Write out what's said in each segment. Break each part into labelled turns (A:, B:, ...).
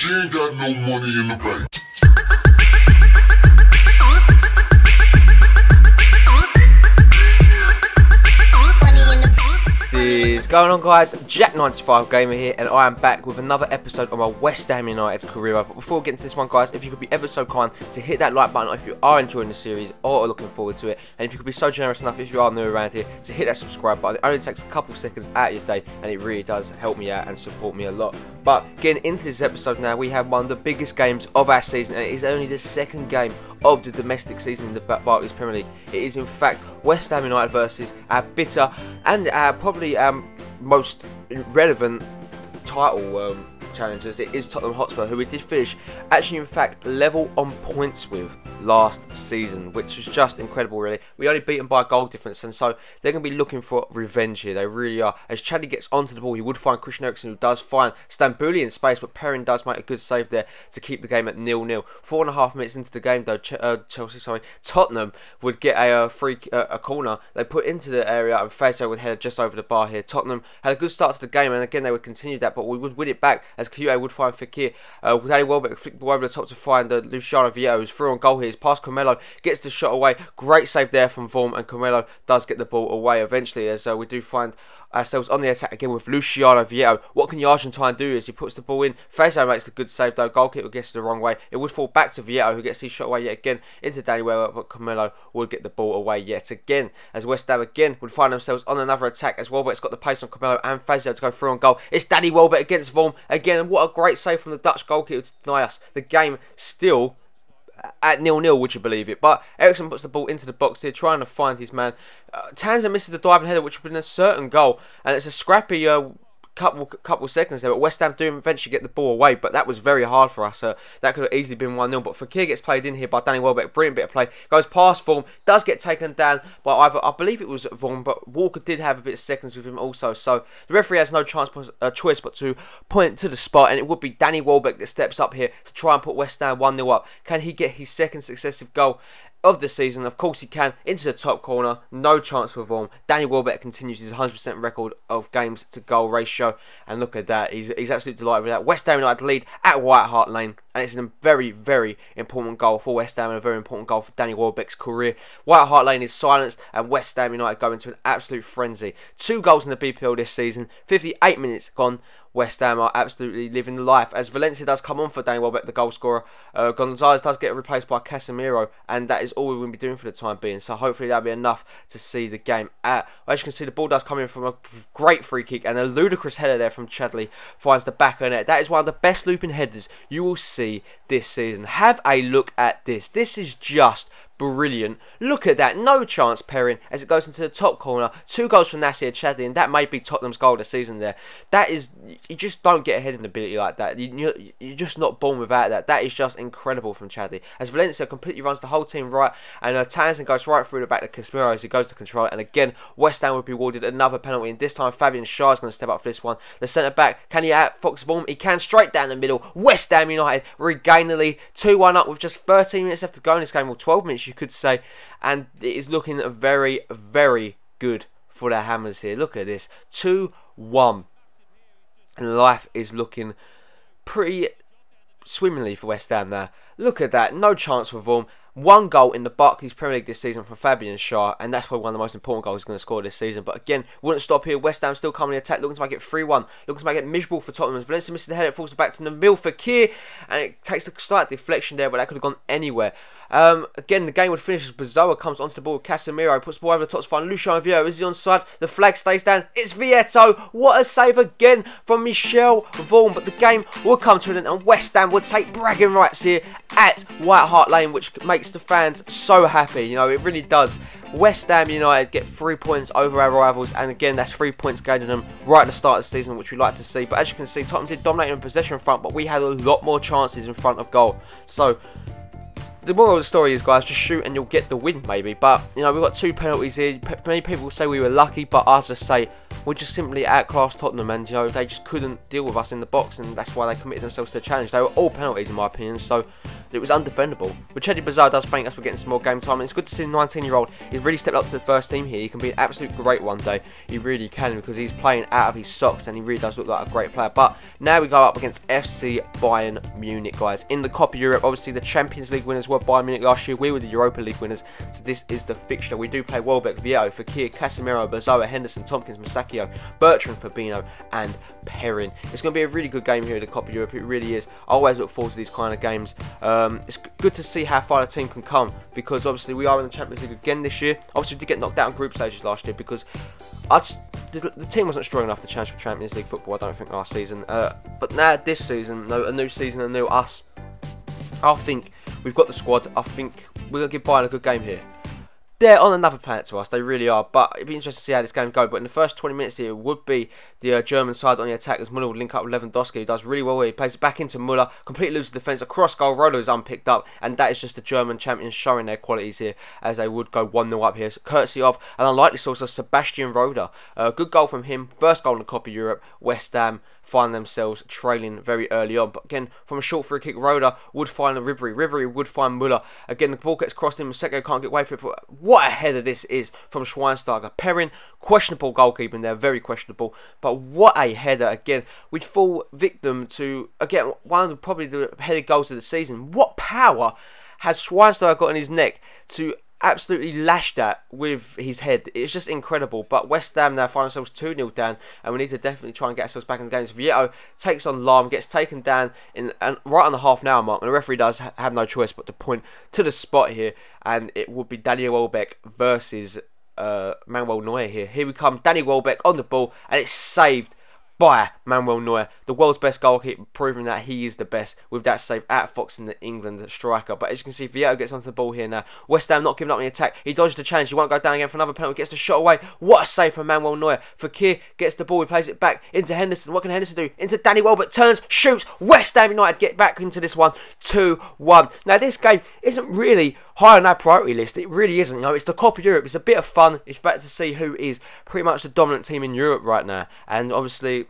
A: She ain't got no money in the bank.
B: What is going on, guys? Jack95 Gamer here, and I am back with another episode of my West Ham United career. But before we get into this one, guys, if you could be ever so kind to hit that like button if you are enjoying the series or are looking forward to it, and if you could be so generous enough, if you are new around here, to hit that subscribe button. It only takes a couple seconds out of your day, and it really does help me out and support me a lot. But getting into this episode now, we have one of the biggest games of our season, and it is only the second game of the domestic season in the Barclays Premier League. It is in fact West Ham United versus our bitter and probably most relevant title challengers. It is Tottenham Hotspur, who we did finish actually in fact level on points with last season, which was just incredible really. We only beat them by a goal difference, and so they're going to be looking for revenge here. They really are. As Chadley gets onto the ball, he would find Christian Eriksen, who does find Stambouli in space, but Perrin does make a good save there to keep the game at 0-0. 4.5 minutes into the game though, Tottenham would get a corner they put into the area, and Fazo would head just over the bar here. Tottenham had a good start to the game, and again they would continue that, but we would win it back as QA would find Fekir. Danny Welbeck flicked the ball over the top to find Luciano Vieira, who's through on goal here. He's past Carmelo, gets the shot away. Great save there from Vorm, and Carmelo does get the ball away eventually, as we do find ourselves on the attack again with Luciano Vieira. What can the Argentine do is he puts the ball in. Fazo makes a good save though. Goalkeeper gets the wrong way. It would fall back to Vieira, who gets his shot away yet again into Danny Welbeck, but Carmelo would get the ball away yet again, as West Ham again would find themselves on another attack, as Welbeck's got the pace on Carmelo and Fazo to go through on goal. It's Danny Welbeck against Vorm again, and what a great save from the Dutch goalkeeper to deny us the game still at 0-0, would you believe it? But Eriksen puts the ball into the box here, trying to find his man. Tanzer misses the diving header, which would have been a certain goal, and it's a scrappy couple seconds there, but West Ham do eventually get the ball away, but that was very hard for us. That could have easily been 1-0, but Fekir gets played in here by Danny Welbeck. Brilliant bit of play, goes past Vorm, does get taken down by either, I believe it was Vorm, but Walker did have a bit of seconds with him also, so the referee has no choice but to point to the spot, and it would be Danny Welbeck that steps up here to try and put West Ham 1-0 up. Can he get his second successive goal of the season? Of course he can. Into the top corner, no chance for Vorm. Danny Welbeck continues his 100% record of games to goal ratio, and look at that, he's absolutely delighted with that. West Ham United lead at White Hart Lane, and it's a very, very important goal for West Ham and a very important goal for Danny Welbeck's career. White Hart Lane is silenced, and West Ham United go into an absolute frenzy. 2 goals in the BPL this season, 58 minutes gone. West Ham are absolutely living the life, as Valencia does come on for Danny Welbeck, the goal scorer. Gonzalez does get replaced by Casemiro, and that is all we're going to be doing for the time being, so hopefully that'll be enough to see the game out. As you can see, the ball does come in from a great free kick, and a ludicrous header there from Chadley finds the back of the net. That is one of the best looping headers you will see this season. Have a look at this. This is just brilliant. Look at that. No chance, Perrin, as it goes into the top corner. 2 goals from Nasir Chadley, and that may be Tottenham's goal of the season there. That is, you just don't get a heading ability like that. You're just not born without that. That is just incredible from Chadley, as Valencia completely runs the whole team right, and Tanzan goes right through the back to Casemiro as he goes to control it, and again West Ham would be awarded another penalty, and this time Fabian Schär is going to step up for this one. The centre back, can he out Fox Vorm? He can, straight down the middle. West Ham United regain the lead, 2-1 up with just 13 minutes left to go in this game, or 12 minutes you could say, and it is looking very, very good for the Hammers here. Look at this, 2-1, and life is looking pretty swimmingly for West Ham now. Look at that, no chance for Vorm. 1 goal in the Barclays Premier League this season from Fabian Schär, and that's probably one of the most important goals he's going to score this season. But again, wouldn't stop here. West Ham still coming in attack, looking to make it 3-1, looking to make it miserable for Tottenham. As Valencia misses the header, it falls back to Nabil Fekir, and it takes a slight deflection there, but that could have gone anywhere. Again, the game would finish as Bazoa comes onto the ball with Casemiro, puts the ball over the top to find Luciano Vieira. Is he onside? The flag stays down. It's Vieto. What a save again from Michel Vorm, but the game will come to an end, and West Ham would take bragging rights here at White Hart Lane, which makes the fans so happy. You know, it really does. West Ham United get 3 points over our rivals, and again that's 3 points gained in them right at the start of the season, which we like to see. But as you can see, Tottenham did dominate in possession in front, but we had a lot more chances in front of goal. So the moral of the story is, guys, just shoot and you'll get the win, maybe. But, you know, we've got 2 penalties here. Many people will say we were lucky, but I'll just say were just simply outclassed Tottenham, and they just couldn't deal with us in the box, and that's why they committed themselves to the challenge. They were all penalties in my opinion, so it was undefendable. But Chedi Bazar does thank us for getting some more game time, and it's good to see the 19-year-old. He's really stepped up to the first team here. He can be an absolute great one day. He really can, because he's playing out of his socks, and he really does look like a great player. But now we go up against FC Bayern Munich, guys. In the Copa Europe, obviously the Champions League winners were Bayern Munich last year. We were the Europa League winners, so this is the fixture. We do play Welbeck, Vieto, Fekir, Casemiro, Bazoa, Henderson, Tompkins, Masakio, Bertrand, Fabinho, and Perrin. It's going to be a really good game here in the Copa Europe. It really is. I always look forward to these kind of games. It's good to see how far the team can come, because obviously we are in the Champions League again this year. Obviously we did get knocked out in group stages last year because the team wasn't strong enough to challenge for Champions League football, I don't think, last season. But now this season, a new season, a new us, I think we've got the squad. I think we're going to give Bayern a good game here. They're on another planet to us, they really are, but it'd be interesting to see how this game goes. But in the first 20 minutes here would be the German side on the attack, as Muller would link up with Lewandowski, who does really well here. He plays it back into Muller, completely loses defence, a cross goal, Roller is unpicked up, and that is just the German champions showing their qualities here, as they would go 1-0 up here, courtesy of an unlikely source of Sebastian Roda. Good goal from him, first goal in the Copa Europe. West Ham find themselves trailing very early on, but again, from a short free kick, Roda would find Ribery would find Muller. Again, the ball gets crossed in, Maseko can't get away from it, but what a header this is from Schweinsteiger. Perrin, questionable goalkeeping there, very questionable, but what a header. Again, we'd fall victim to, again, one of probably the headed goals of the season. What power has Schweinsteiger got in his neck to absolutely lashed at with his head? It's just incredible. But West Ham now find themselves 2-0 down, and we need to definitely try and get ourselves back in the game. So Vieto takes on Lahm, gets taken down right on the half-an-hour mark, and the referee does have no choice but to point to the spot here, and it would be Daniel Welbeck versus Manuel Neuer here. Here we come, Danny Welbeck on the ball, and it's saved by Manuel Neuer, the world's best goalkeeper, proving that he is the best with that save at Fox in the England striker. But as you can see, Vieto gets onto the ball here now. West Ham not giving up the attack. He dodges the challenge. He won't go down again for another penalty. Gets the shot away. What a save from Manuel Neuer. Fekir gets the ball. He plays it back into Henderson. What can Henderson do? Into Danny Welbeck. Turns, shoots. West Ham United get back into this one. 2-1. Now this game isn't really high on our priority list. It really isn't. It's the Copa Europe. It's a bit of fun. It's better to see who is pretty much the dominant team in Europe right now. And obviously,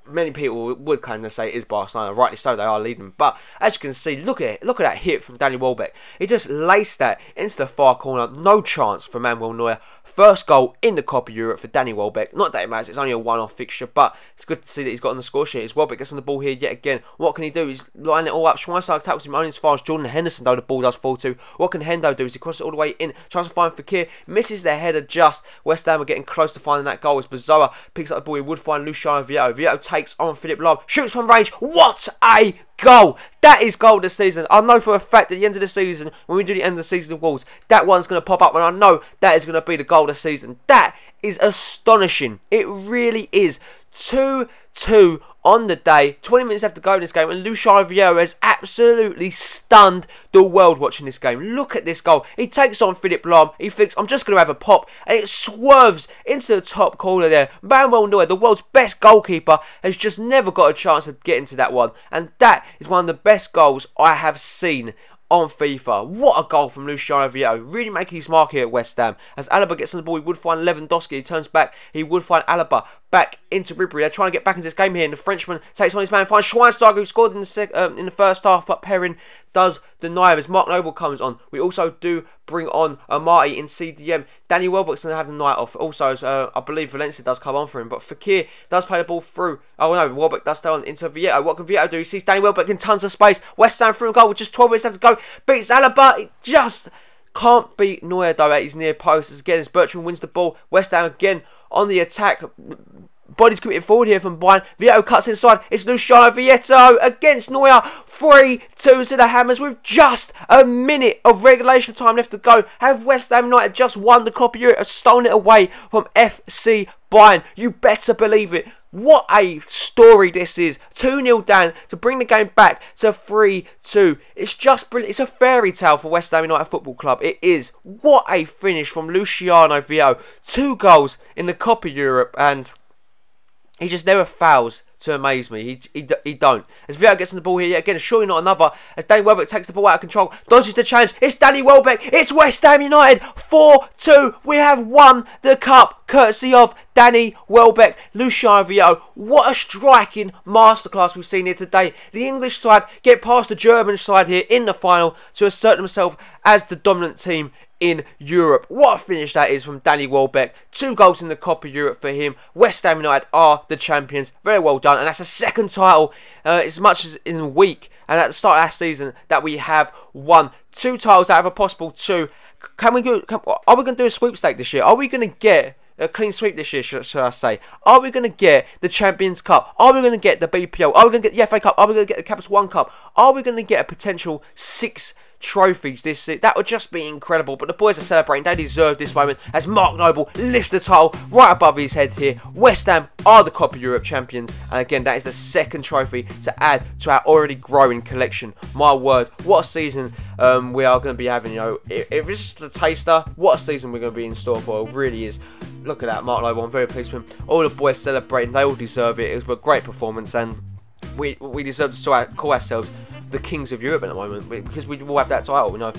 B: many people would kind of say it is Barcelona. Rightly so, they are leading. But as you can see, look at it. Look at that hit from Danny Welbeck. He just laced that into the far corner. No chance for Manuel Neuer. First goal in the Copa Europe for Danny Welbeck. Not that it matters, it's only a one-off fixture, but it's good to see that he's got on the score sheet. As Welbeck gets on the ball here yet again. What can he do? He's lining it all up. Schweinsteiger tackles him only as far as Jordan Henderson, though the ball does fall to. What can Hendo do? As he crosses it all the way in, tries to find Fekir, misses their header just. West Ham are getting close to finding that goal as Bazoa picks up the ball. He would find Luciano Vieto. Vieto takes on Philip Lahm, shoots from range. What a goal! That is goal of the season. I know for a fact at the end of the season, when we do the end of the season awards, that one's going to pop up, and I know that is going to be the goal of the season. That is astonishing. It really is. 2-2 on the day. 20 minutes left to go in this game, and Luciano Vieira has absolutely stunned the world watching this game. Look at this goal. He takes on Philip Lahm. He thinks, I'm just going to have a pop, and it swerves into the top corner there. Manuel Neuer, the world's best goalkeeper, has just never got a chance to get into that one, and that is one of the best goals I have seen on FIFA. What a goal from Luciano Vieto, really making his mark here at West Ham. As Alaba gets on the ball, he would find Lewandowski. He turns back, he would find Alaba back into Ribery. They're trying to get back into this game here, and the Frenchman takes on his man, finds Schweinsteiger, who scored in the first half, but Perrin does deny him as Mark Noble comes on. We also do bring on Amati in CDM. Danny Welbeck's going to have the night off. Also, I believe Valencia does come on for him, but Fekir does play the ball through. Oh no, Welbeck does stay on into Vieto. What can Vieto do? He sees Danny Welbeck in tons of space. West Ham through a goal with just 12 minutes left to go. Beats Alaba. It just can't beat Neuer though at his near post. As again, as Bertrand wins the ball. West Ham again on the attack. Bodies committed forward here from Bayern. Vieto cuts inside. It's Luciano Vieto against Neuer. 3-2 to the Hammers with just a minute of regulation time left to go. Have West Ham United just won the Copa Europe and stolen it away from FC Bayern? You better believe it. What a story this is. 2-0 down to bring the game back to 3-2. It's just brilliant. It's a fairy tale for West Ham United Football Club. It is. What a finish from Luciano Vieto. 2 goals in the Copa Europe, and he just never fails to amaze me. He don't. As Vieira gets on the ball here, yet again, surely not another. As Danny Welbeck takes the ball out of control, dodges the challenge. It's Danny Welbeck. It's West Ham United. 4-2. We have won the cup, courtesy of Danny Welbeck, Luciano Vieira. What a striking masterclass we've seen here today. The English side get past the German side here in the final to assert themselves as the dominant team in Europe. What a finish that is from Danny Welbeck. 2 goals in the Cup of Europe for him. West Ham United are the champions. Very well done. And that's the second title as much as in a week. And at the start of that season that we have won 2 titles out of a possible 2. Are we going to do a sweepstake this year? Are we going to get a clean sweep this year, should I say? Are we going to get the Champions Cup? Are we going to get the BPL? Are we going to get the FA Cup? Are we going to get the Capital One Cup? Are we going to get a potential 6 trophies this season? That would just be incredible. But the boys are celebrating. They deserve this moment as Mark Noble lifts the title right above his head here. West Ham are the Cup of Europe champions, and again, that is the second trophy to add to our already growing collection. My word, what a season we are going to be having. You know, if it's just a taster, what a season we're going to be in store for. It really is. Look at that, Mark Noble. I'm very pleased with him. All the boys celebrating. They all deserve it. It was a great performance, and we deserve to call ourselves the kings of Europe at the moment, because we will have that title. You know,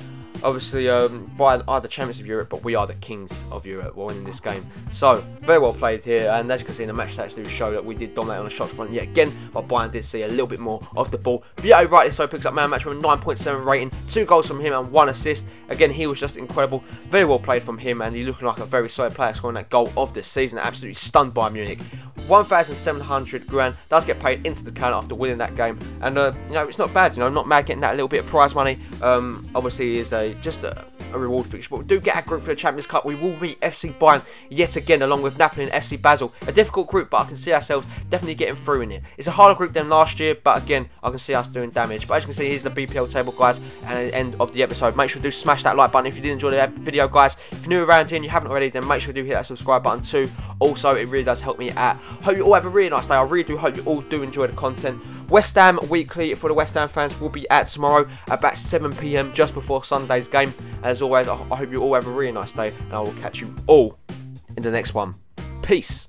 B: obviously Bayern are the champions of Europe, but we are the kings of Europe while winning this game. So very well played here, and as you can see in the match stats do show that we did dominate on the shot front yet again, but Bayern did see a little bit more of the ball. Vieira rightly so picks up man of the match with a 9.7 rating, 2 goals from him and 1 assist. Again, he was just incredible. Very well played from him, and he's looking like a very solid player, scoring that goal of the season. Absolutely stunned Bayern Munich. 1,700 grand does get paid into the account after winning that game, and you know, it's not bad. You know, not mad getting that little bit of prize money. Obviously is just a reward fixture, but we do get our group for the Champions Cup. We will beat FC Bayern yet again, along with Napoli and FC Basel. A difficult group, but I can see ourselves definitely getting through in it. It's a harder group than last year, but again, I can see us doing damage. But as you can see, here's the BPL table, guys, and at the end of the episode. Make sure to smash that like button if you did enjoy the video, guys. If you're new around here and you haven't already, then make sure to hit that subscribe button too. Also, it really does help me out. Hope you all have a really nice day. I really do hope you all do enjoy the content. West Ham Weekly for the West Ham fans will be out tomorrow about 7 PM just before Sunday's game. As always, I hope you all have a really nice day, and I will catch you all in the next one. Peace.